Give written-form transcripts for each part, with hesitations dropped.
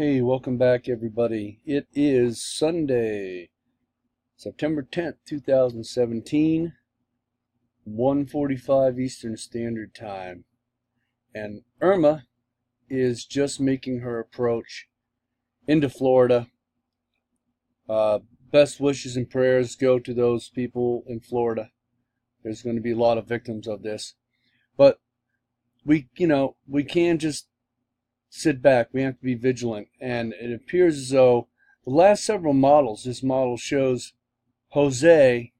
Hey, welcome back everybody. It is Sunday, September 10th, 2017, 1:45 Eastern Standard Time. And Irma is just making her approach into Florida. Best wishes and prayers go to those people in Florida. There's going to be a lot of victims of this. But we can't just sit back. We have to be vigilant. And it appears as though the last several models, this model shows Jose,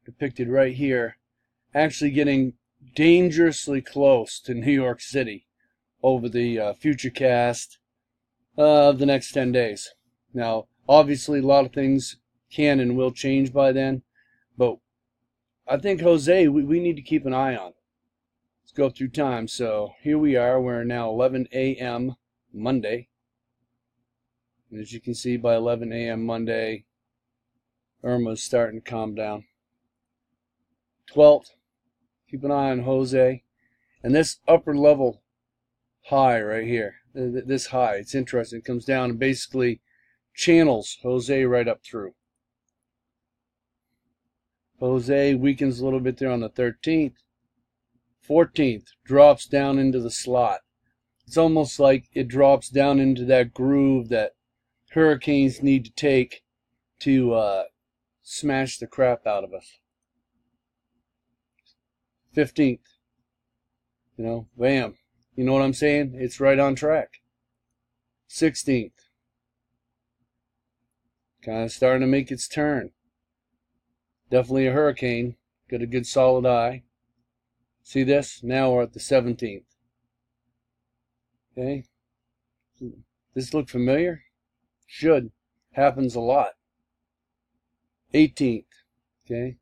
depicted right here, actually getting dangerously close to New York City over the futurecast of the next 10 days. Now, obviously, a lot of things can and will change by then, but I think Jose, we need to keep an eye on. Let's go through time. So here we are. We're now 11 a.m. Monday. And as you can see, by 11 a.m. Monday, Irma's starting to calm down. 12th, keep an eye on Jose. And this upper level high right here, this high, it's interesting. It comes down and basically channels Jose right up through. Jose weakens a little bit there on the 13th. 14th drops down into the slot. It's almost like it drops down into that groove that hurricanes need to take to smash the crap out of us. 15th, bam. You know what I'm saying? It's right on track. 16th, kind of starting to make its turn. Definitely a hurricane. Got a good solid eye. See this? Now we're at the 17th. Okay. This look familiar? Should. Happens a lot. 18th. Okay.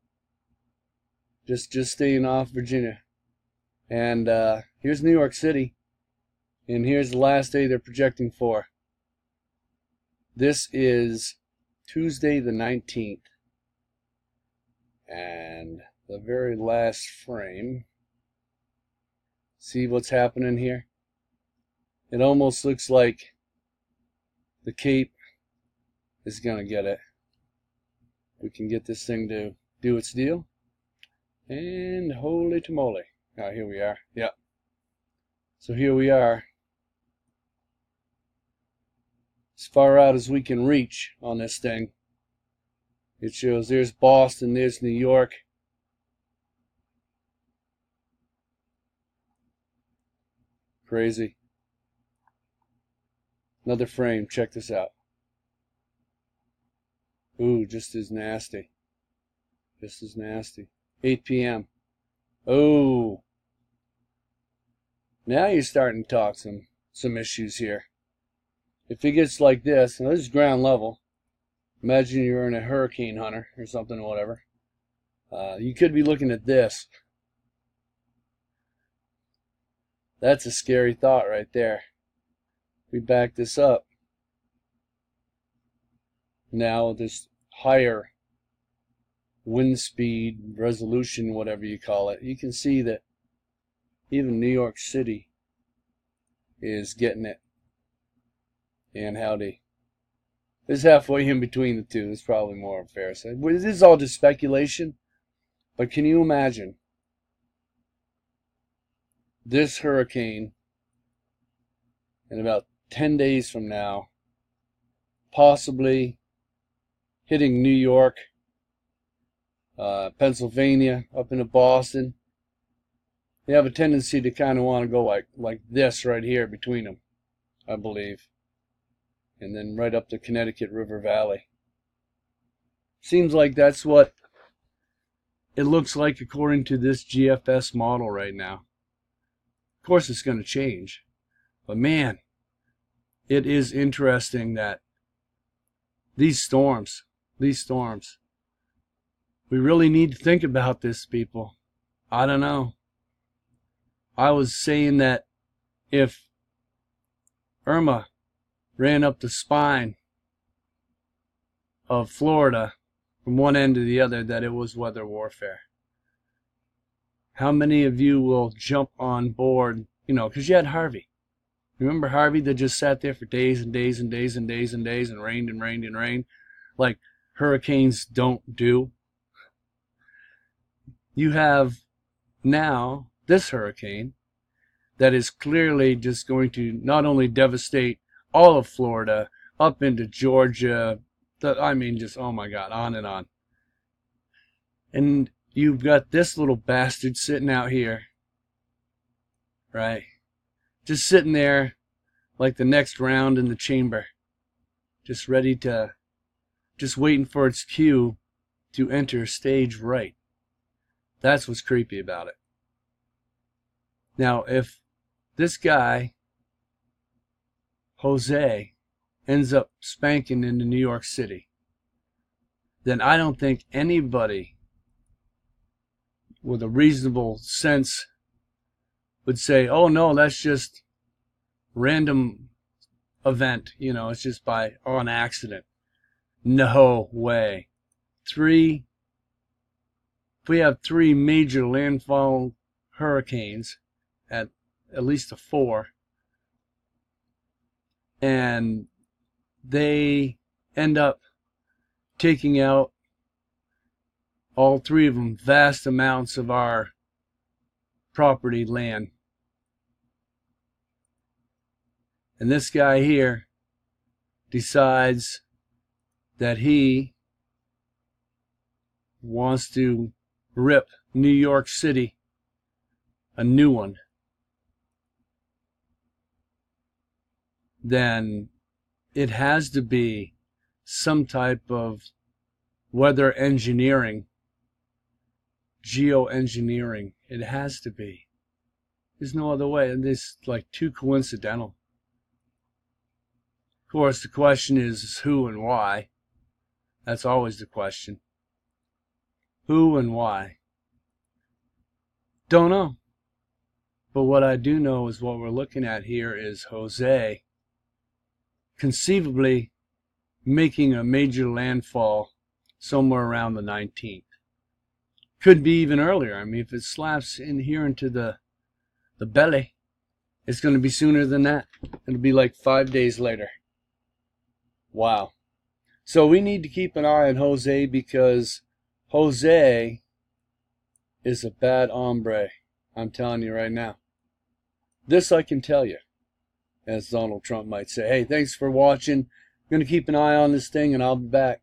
Just staying off Virginia. And here's New York City. And here's the last day they're projecting for. This is Tuesday the 19th. And the very last frame. See what's happening here? It almost looks like the Cape is going to get it. We can get this thing to do its deal. And holy tamale. Now here we are. Yep. So here we are. As far out as we can reach on this thing. It shows there's Boston, there's New York. Crazy. Another frame. Check this out. Ooh, just as nasty. Just as nasty. 8 p.m. Oh. Now you're starting to talk some issues here. If it gets like this, now this is ground level. Imagine you're in a hurricane hunter or something or whatever. You could be looking at this. That's a scary thought right there. We back this up. Now this higher wind speed, resolution, whatever you call it, you can see that even New York City is getting it. And howdy. This is halfway in between the two. It's probably more fair to say. This is all just speculation. But can you imagine this hurricane in about 10 days from now possibly hitting New York, Pennsylvania, up into Boston? They have a tendency to kind of want to go like this right here between them, I believe. And then right up the Connecticut River Valley. Seems like that's what it looks like according to this GFS model right now. Of course it's going to change. But man, it is interesting that these storms, we really need to think about this, people. I don't know. I was saying that if Irma ran up the spine of Florida from one end to the other, that it was weather warfare. How many of you will jump on board, because you had Harvey. Remember Harvey that just sat there for days and days and days and days and days and rained and rained and rained like hurricanes don't do? You have now this hurricane that is clearly just going to not only devastate all of Florida, up into Georgia, I mean, just, oh my God, on and on. And you've got this little bastard sitting out here, right? Just sitting there like the next round in the chamber, just ready to, just waiting for its cue to enter stage right. That's what's creepy about it. Now, if this guy, Jose, ends up spanking into New York City, then I don't think anybody with a reasonable sense would say, oh no, that's just random event, you know, it's just on accident. No way. If we have 3 major landfall hurricanes, at least a 4, and they end up taking out, all 3 of them, vast amounts of our property land. And this guy here decides that he wants to rip New York City a new one. Then it has to be some type of weather engineering, geoengineering. It has to be. There's no other way. And it's like too coincidental. Of course, the question is who and why. That's always the question. Who and why? Don't know. But what I do know is what we're looking at here is Jose conceivably making a major landfall somewhere around the 19th. Could be even earlier. I mean, if it slaps in here into the belly, it's going to be sooner than that. It'll be like 5 days later. Wow. So we need to keep an eye on Jose, because Jose is a bad hombre. I'm telling you right now. This I can tell you. As Donald Trump might say. Hey, thanks for watching. I'm going to keep an eye on this thing, and I'll be back.